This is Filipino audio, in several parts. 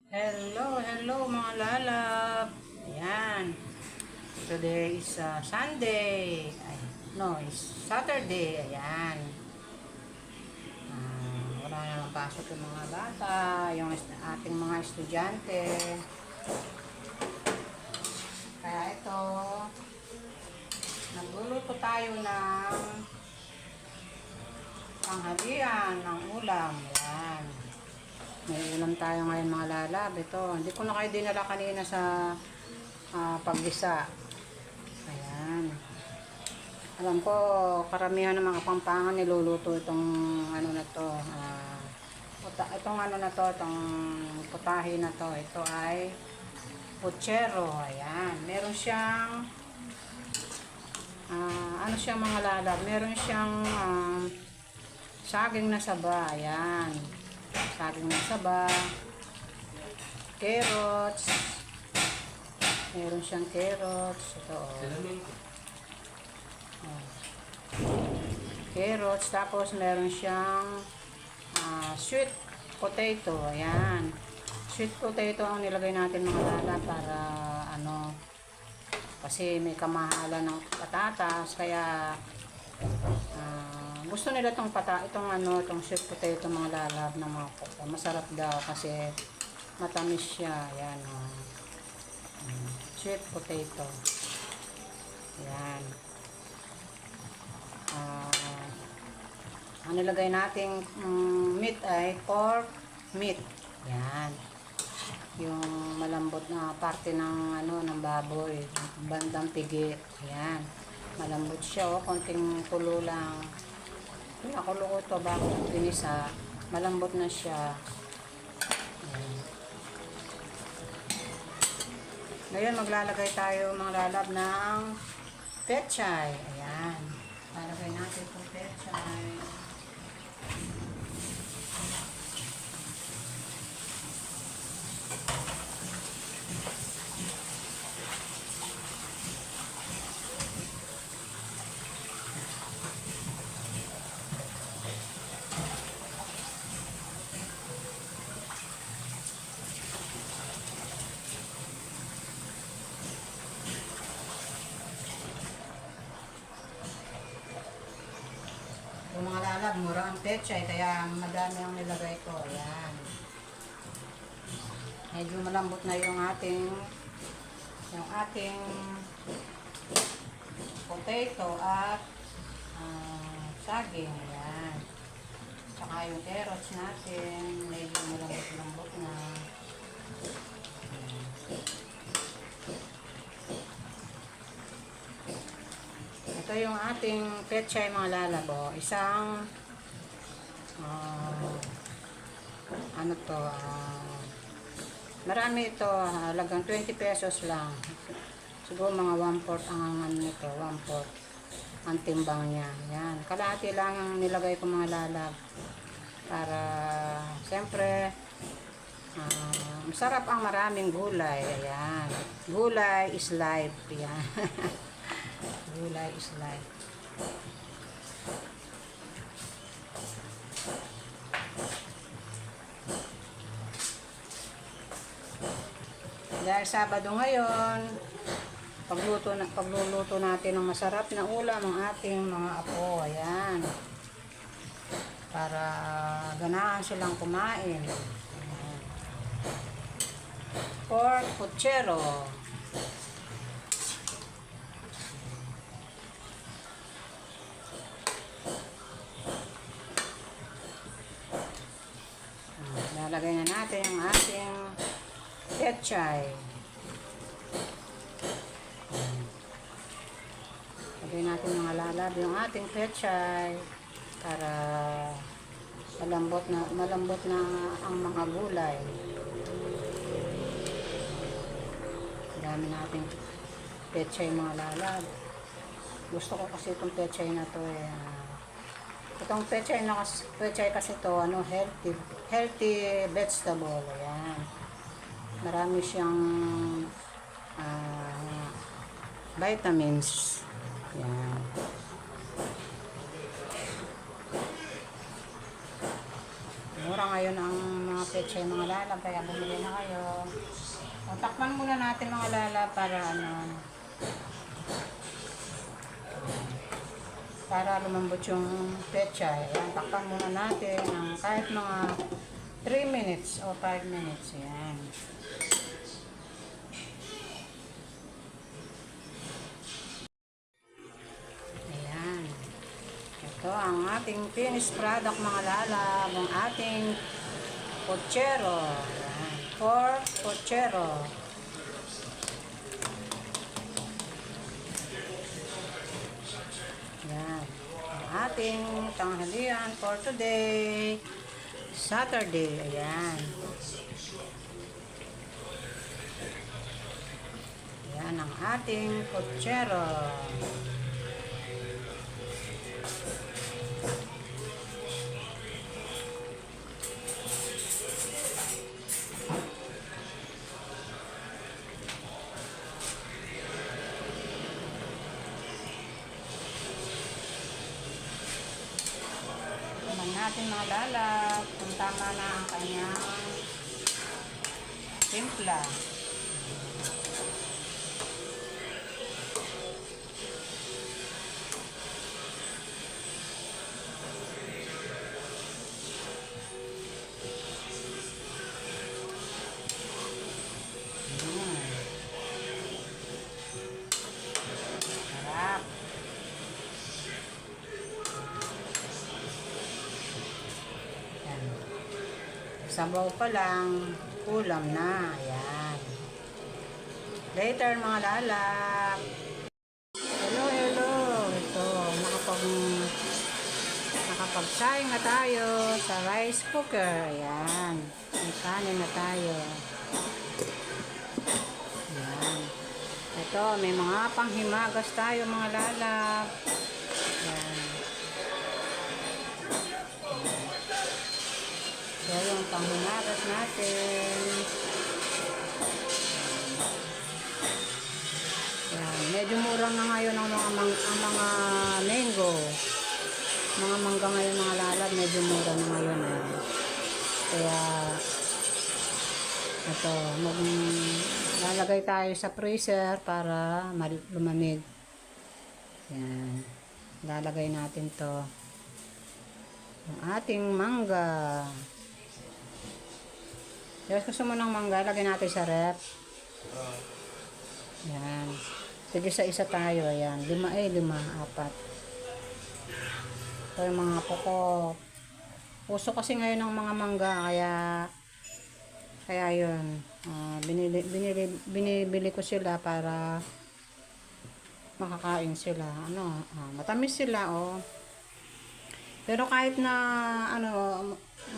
Hello mga lalab. Ayan. Today is Sunday. Ay, no, it's Saturday. Ayan. Wala na pasok yung mga bata, yung ating mga estudyante. Kaya ito, nagluluto tayo ng tanghalian ng ulam. Ayan. May ulam tayo ngayon mga lalab. Ito, hindi ko na kayo dinala kanina sa paggisa. Ayan. Alam ko, karamihan ng mga Pampangan niluluto itong ano na to. Itong ano na to, itong putahe na to. Ito ay puchero. Ayan. Meron siyang ano siya mga lalab. Meron siyang saging na saba. Ayan. Saging na saba. Carrots. Meron siyang carrots. Ito, carrots. Tapos, meron siyang sweet potato. Ayan. Sweet potato ang nilagay natin mga lala para ano, kasi may kamahalan ng patatas. Kaya, gusto nila itong sweet potato mga lalab na mga kuko. Masarap daw kasi matamis siya. Ayan. Sweet potato. Ayan. Ang nilagay nating meat ay pork meat. Ayan. Yung malambot na parte ng ng baboy, bandang pigi. Ayan. Malambot siya, konting tulo lang. Pinakulo ko ito bago pinisa. Malambot na siya. Ayan. Ngayon maglalagay tayo mga lalab ng pechay. Ayan. Lalagay natin itong pechay. Yung mga lalab, mura ang pechay, kaya madami ang nilagay ko. Ayan. Medyo malambot na yung ating potato at saging. Ayan. Saka yung carrots natin, medyo malambot na. Ito yung ating pechay mga lalabo. Isang ano to, marami ito, halagang 20 pesos lang. Siguro mga 1/4 ang ano nito, 1/4 ang timbang niya. Yan, kalahati lang ang nilagay ko mga lalab para siyempre masarap ang maraming gulay. Ayan, gulay is life. Yan. Gulay is life. Dahil Sabado ngayon, pagluluto natin ng masarap na ulam ang ating mga apo. Ayan. Para ganahan silang kumain. Ayan. Pork puchero. Lalagay na natin ang ating pechay. Lagay natin mga lalab yung ating pechay para malambot na ang mga gulay. Dami nating pechay mga lalab. Gusto ko kasi itong pechay na to itong pechay kasi to healthy vegetable. Ayan. Marami siyang vitamins. Ayan. Mura ngayon ang mga pechay mga lalab, kaya bumili na kayo. O, takpan muna natin mga lalab para lumambot yung pechay. Ayan, takpan muna natin ng kahit mga 3 minutes o 5 minutes. Ayan. Ayan. Ito ang ating finished product mga lalab. Ang ating pochero. Ayan. Pork pochero. Ayan. Ang ating tanghalian for today. Saturday. Ayan. Ayan ang ating pochero. Naman natin mga lalab kung tama na ang kanyang timpla. Sarap. Yan. Sabaw pa lang, ulam na. Ayan. Later mga lalap. Hello, hello. Ito, nakapagsaing na tayo sa rice cooker. Ayan. May kanin na tayo. Ayan. Ito, may mga panghimagas tayo mga lalap. Ayan. Yan yung panghimagas natin. Ayan. Medyo murang na ngayon ang mga mango. Mga mangga ngayon mga lalap, medyo mura na ngayon. Kaya ito, lalagay tayo sa freezer para lumamig. Yan. Lalagay natin to. Ang ating mangga. Kaya gusto mo ng mangga, lagay natin sa rep. Yan. Sige sa isa tayo. Yan. 5, 4. Ito yung mga poko. Uso kasi ngayon ng mga mangga, kaya yun, binibili ko sila para makakain sila. Matamis sila, oh. Pero kahit na,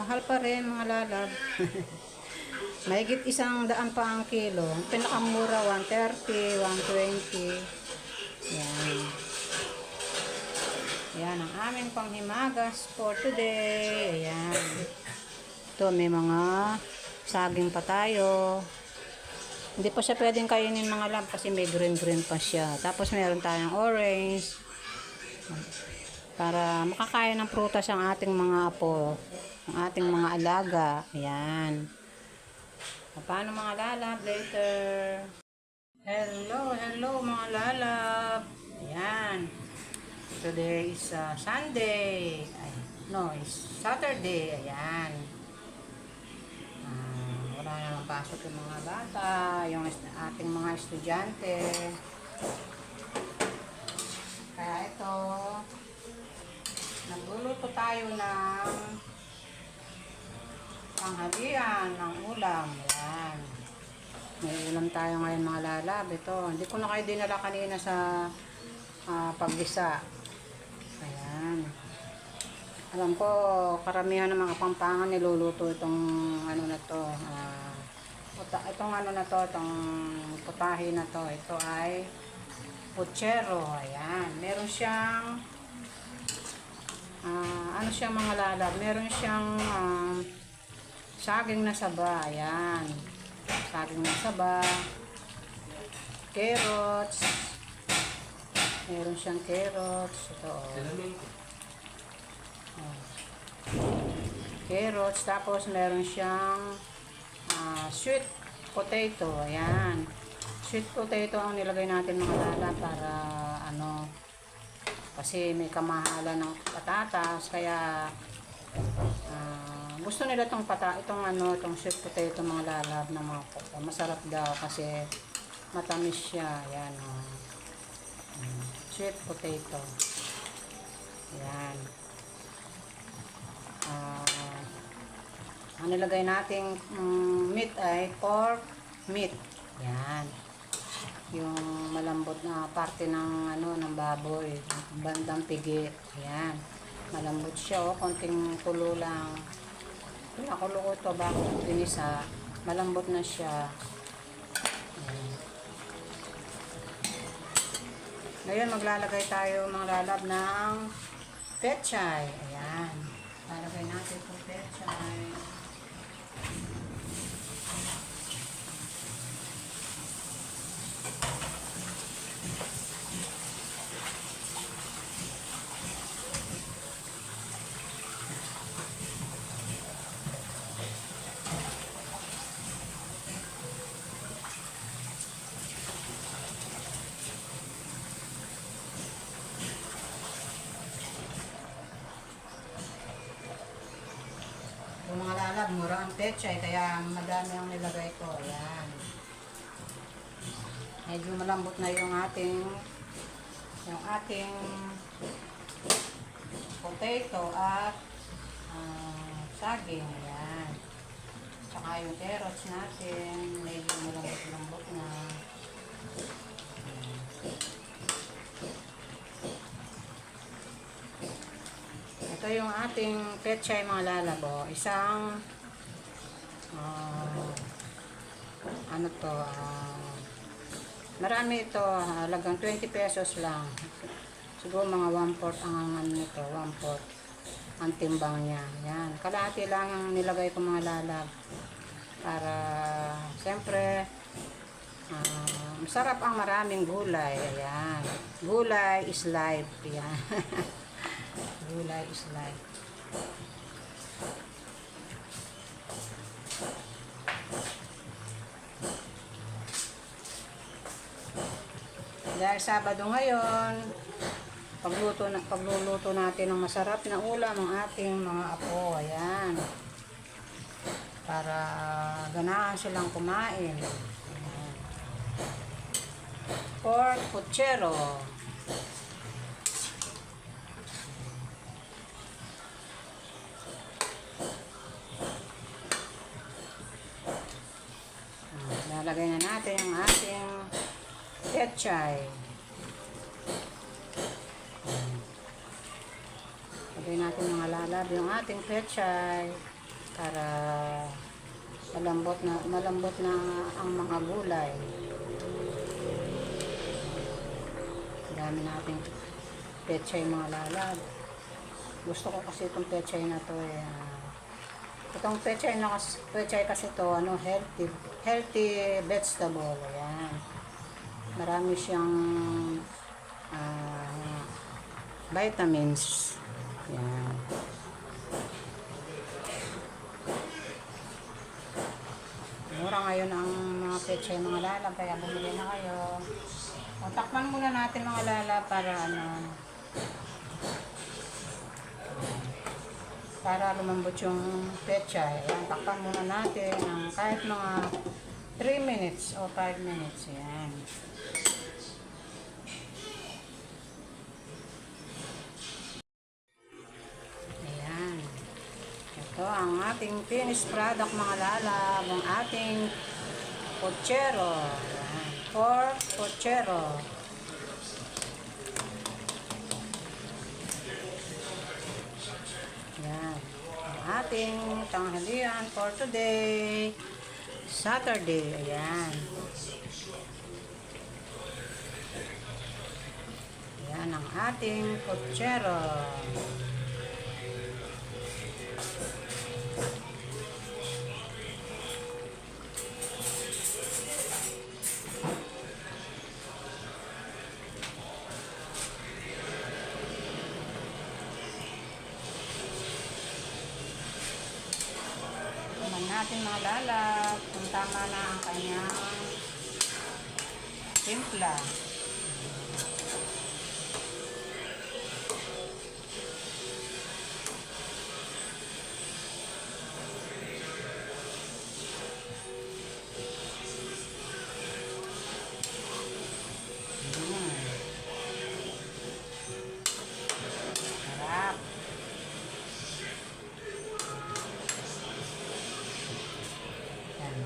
mahal pa rin mga lalab. Mahigit 100 pa ang kilo. Pinakamura, 130, 120. Yan. Yan ang aming panghimagas for today. Ayan. Ito, may mga saging pa tayo. Hindi pa siya pwedeng kainin mga lamb kasi may green pa siya. Tapos meron tayong orange. Para makakain ng prutas ang ating mga apo. Ang ating mga alaga. Ayan. Paano mga lalab later? Hello mga lalab. Ayan. Today is Sunday. It's Saturday. Ayan. Wala namang pasok yung mga bata, yung ating mga estudyante. Kaya ito, nagluluto tayo ng tanghalian ng ulam. Ayan. May ulam tayo ngayon mga lalab. Ito, hindi ko na kayo dinala kanina sa paggisa. Ayan. Alam ko, karamihan ng mga Kapampangan niluluto itong itong putahe na to. Ito ay pochero. Ayan. Meron siyang mga lalab. Meron siyang saging na saba. Ayan. Saging na saba. Carrots. Meron siyang carrots. Ito, oh. carrots, tapos meron siyang sweet potato. Ayan. Sweet potato ang nilagay natin mga lala para ano, kasi may kamahalan ng patatas, kaya gusto nila itong sweet potato mga lalab na mga kuko. Masarap daw kasi matamis siya. Ayan, sweet potato. Ayan. Ang nilagay nating meat ay pork meat. Ayan. Yung malambot na parte ng ng baboy, bandang pigi. Ayan. Malambot siya, konting kulo lang. Pinakulo ko ito bago pinisa. Malambot na siya. Ayan. Ngayon maglalagay tayo mga lalab ng pechay. Ayan. Lalagay natin itong pechay. Yung mga lalab, mura ang pechay, kaya madami ang nilagay ko. Ayan. Medyo malambot na yung ating potato at saging. Ayan. Tsaka yung carrots natin, medyo malambot na. Ito yung ating pechay mga lalabo. Isang marami ito, halagang 20 pesos lang. Siguro mga 1/4 ang nito, 1/4 ang timbang niya. Yan, kalahati lang ang nilagay ko mga lalab para siyempre masarap ang maraming gulay. Ayan, gulay is life. Yan. Gulay is life. Dahil Sabado ngayon, pagluluto natin ng masarap na ulam ang ating mga apo. Ayan. Para ganahan silang kumain. Ayan. Pork puchero. Lalagay na natin ang ating pechay. Lagay natin mga lalab yung ating pechay para malambot na ang mga gulay. Dami nating pechay mga lalab. Gusto ko kasi itong pechay na to itong pechay kasi to healthy vegetable. Ayan. Marami siyang vitamins. Ayan. Mura ngayon ang mga pechay mga lalab, kaya bumili na kayo. Takpan muna natin mga lalab para lumambot yung pechay. Ayan, takpan muna natin ng kahit mga 3 minutes o 5 minutes. Ayan. Ayan. Ito ang ating finished product mga lalab. Ang ating puchero. Ayan. Pork puchero. Ayan. Ang ating tanghalian for today. Saturday. Ayan. Ayan ang ating puchero. natin mga lalab kung tama na ang kanyang timpla. Sarap. Yan.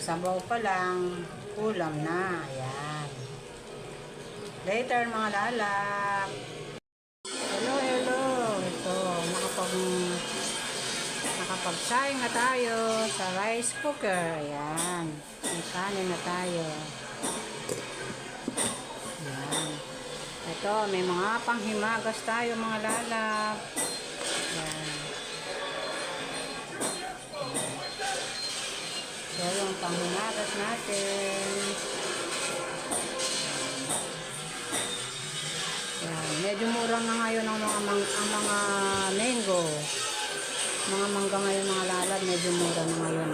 Sabaw pa lang, ulam na. Ayan. Later mga lalap. Hello, hello. Ito, nakapagsaing na tayo sa rice cooker. Ayan. May kanin na tayo. Ayan. Ito, may mga panghimagas tayo mga lalap. Ayan. So, yung panghimagas natin. Ayan. Medyo mura na ngayon ang mga mango. Mga mangga ngayon mga lalab, medyo mura na ngayon.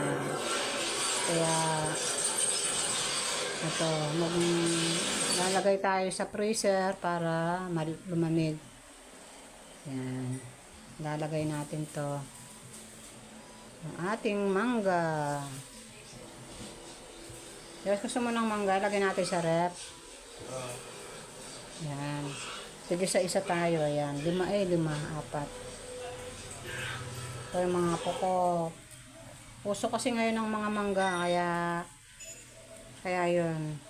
Kaya, ito, lalagay tayo sa freezer para lumamig. Ayan. Lalagay natin to. Ang ating mangga. Kaya gusto mo ng mangga, lagay natin sa rep. Ayan. Sige sa isa tayo. Ayan. 5, 4. Ito yung mga poko. Puso kasi ngayon ng mga mangga. Kaya yun.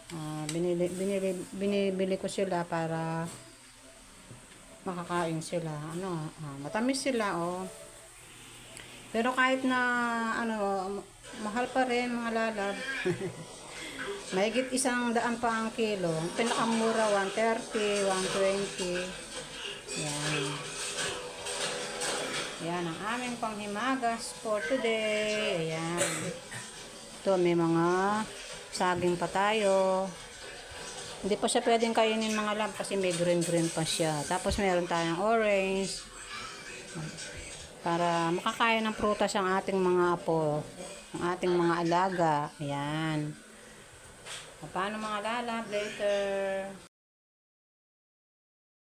Binibili ko sila para makakain sila. Matamis sila, oh. Pero kahit na, mahal pa rin mga lalab. Mahigit 100 pa ang kilo. Pinakamura, 130, 120. Yan. Yan ang aming panghimagas for today. Ayan. Ito, may mga saging pa tayo. Hindi pa siya pwedeng kainin mga lab kasi may green pa siya. Tapos meron tayong orange. Para makakain ng prutas ang ating mga apo. Ang ating mga alaga. Ayan. Paano mga lalab later?